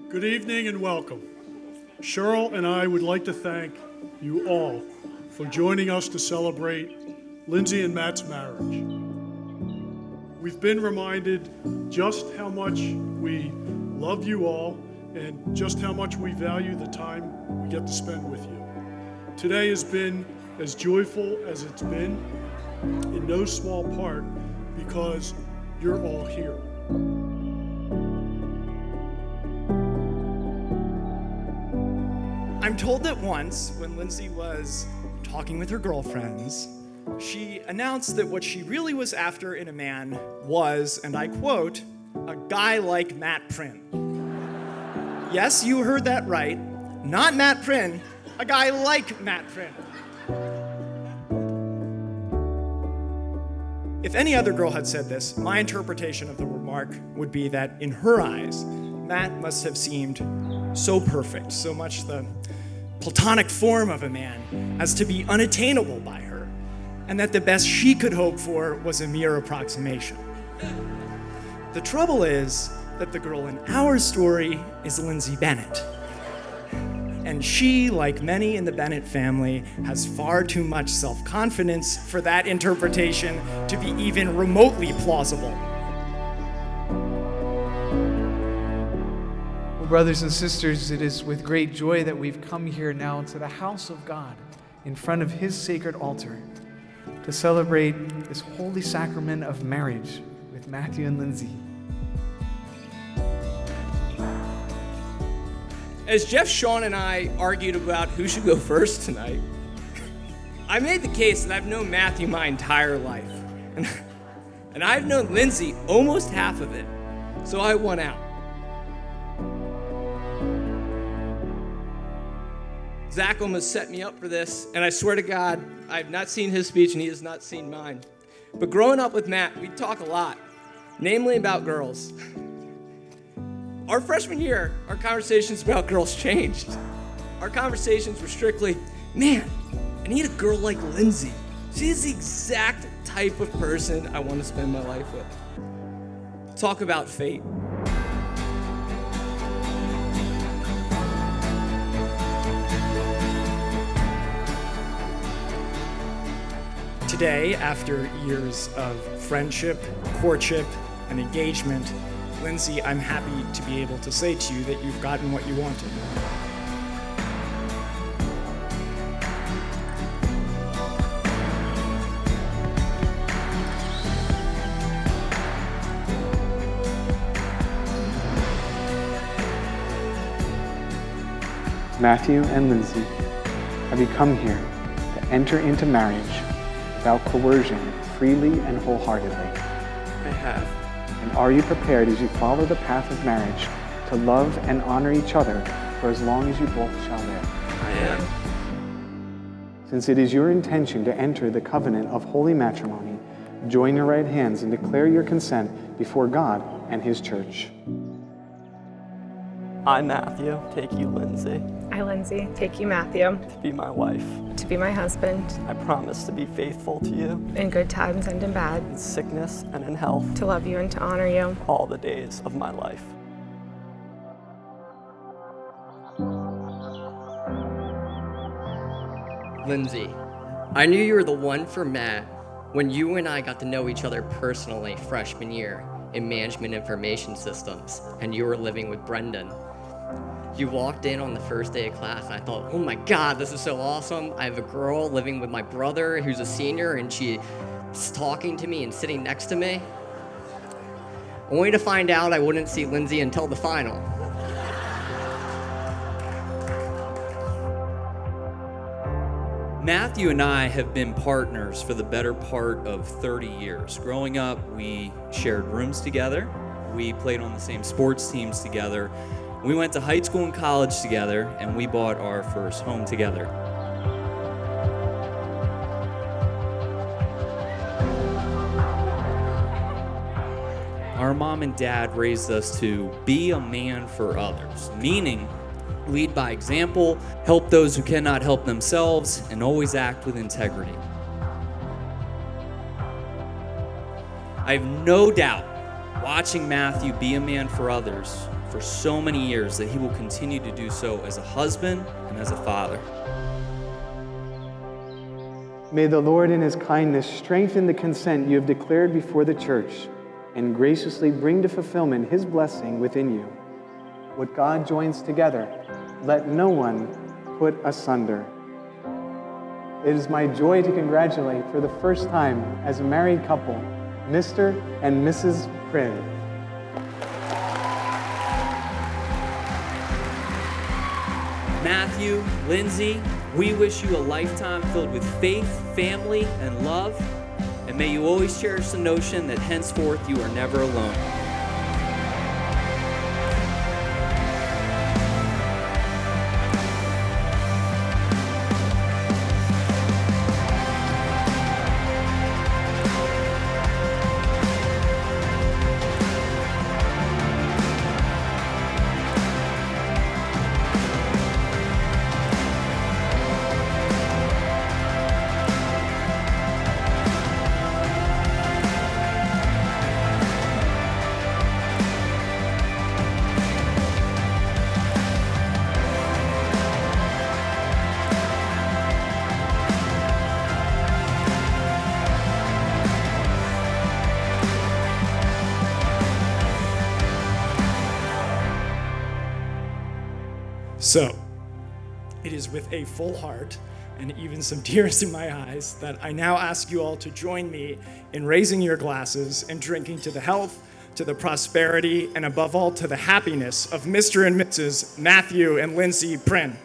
Good evening and welcome. Cheryl and I would like to thank you all for joining us to celebrate Lindsay and Matt's marriage. We've been reminded just how much we love you all and just how much we value the time we get to spend with you. Today has been as joyful as it's been, in no small part because you're all here. I'm told that once, when Lindsay was talking with her girlfriends, she announced that what she really was after in a man was, and I quote, a guy like Matt Prinn. Yes, you heard that right. Not Matt Prinn, a guy like Matt Prinn. If any other girl had said this, my interpretation of the remark would be that in her eyes, Matt must have seemed so perfect, so much the platonic form of a man, as to be unattainable by her, and that the best she could hope for was a mere approximation. The trouble is that the girl in our story is Lindsay Bennett. And she, like many in the Bennett family, has far too much self-confidence for that interpretation to be even remotely plausible. Brothers and sisters, it is with great joy that we've come here now to the house of God in front of His sacred altar to celebrate this holy sacrament of marriage with Matthew and Lindsay. As Jeff, Sean, and I argued about who should go first tonight, I made the case that I've known Matthew my entire life. And I've known Lindsay almost half of it, so I won out. Zach almost set me up for this, and I swear to God, I have not seen his speech and he has not seen mine. But growing up with Matt, we'd talk a lot, namely about girls. Our freshman year, our conversations about girls changed. Our conversations were strictly, man, I need a girl like Lindsay. She's the exact type of person I want to spend my life with. Talk about fate. Today, after years of friendship, courtship, and engagement, Lindsay, I'm happy to be able to say to you that you've gotten what you wanted. Matthew and Lindsay, have you come here to enter into marriage without coercion, freely and wholeheartedly? I have. And are you prepared as you follow the path of marriage to love and honor each other for as long as you both shall live? I am. Since it is your intention to enter the covenant of holy matrimony, join your right hands and declare your consent before God and His church. I, Matthew, take you, Lindsay, I, Lindsay, take you, Matthew, to be my wife. to be my husband, I promise to be faithful to you in good times and in bad, in sickness and in health, to love you and to honor you. all the days of my life. Lindsay, I knew you were the one for Matt when you and I got to know each other personally freshman year in management information systems, and you were living with Brendan. You walked in on the first day of class, and I thought, oh my God, this is so awesome. I have a girl living with my brother who's a senior, and she's talking to me and sitting next to me. Only to find out I wouldn't see Lindsay until the final. Matthew and I have been partners for the better part of 30 years. Growing up, we shared rooms together. We played on the same sports teams together. We went to high school and college together, and we bought our first home together. Our mom and dad raised us to be a man for others, meaning lead by example, help those who cannot help themselves, and always act with integrity. I have no doubt watching Matthew be a man for others for so many years that he will continue to do so as a husband and as a father. May the Lord in his kindness strengthen the consent you have declared before the church and graciously bring to fulfillment his blessing within you. What God joins together, let no one put asunder. It is my joy to congratulate for the first time as a married couple, Mr. and Mrs. Prynn. Matthew, Lindsay, we wish you a lifetime filled with faith, family, and love. And may you always cherish the notion that henceforth you are never alone. So, it is with a full heart and even some tears in my eyes that I now ask you all to join me in raising your glasses and drinking to the health, to the prosperity, and above all, to the happiness of Mr. and Mrs. Matthew and Lindsay Prynn.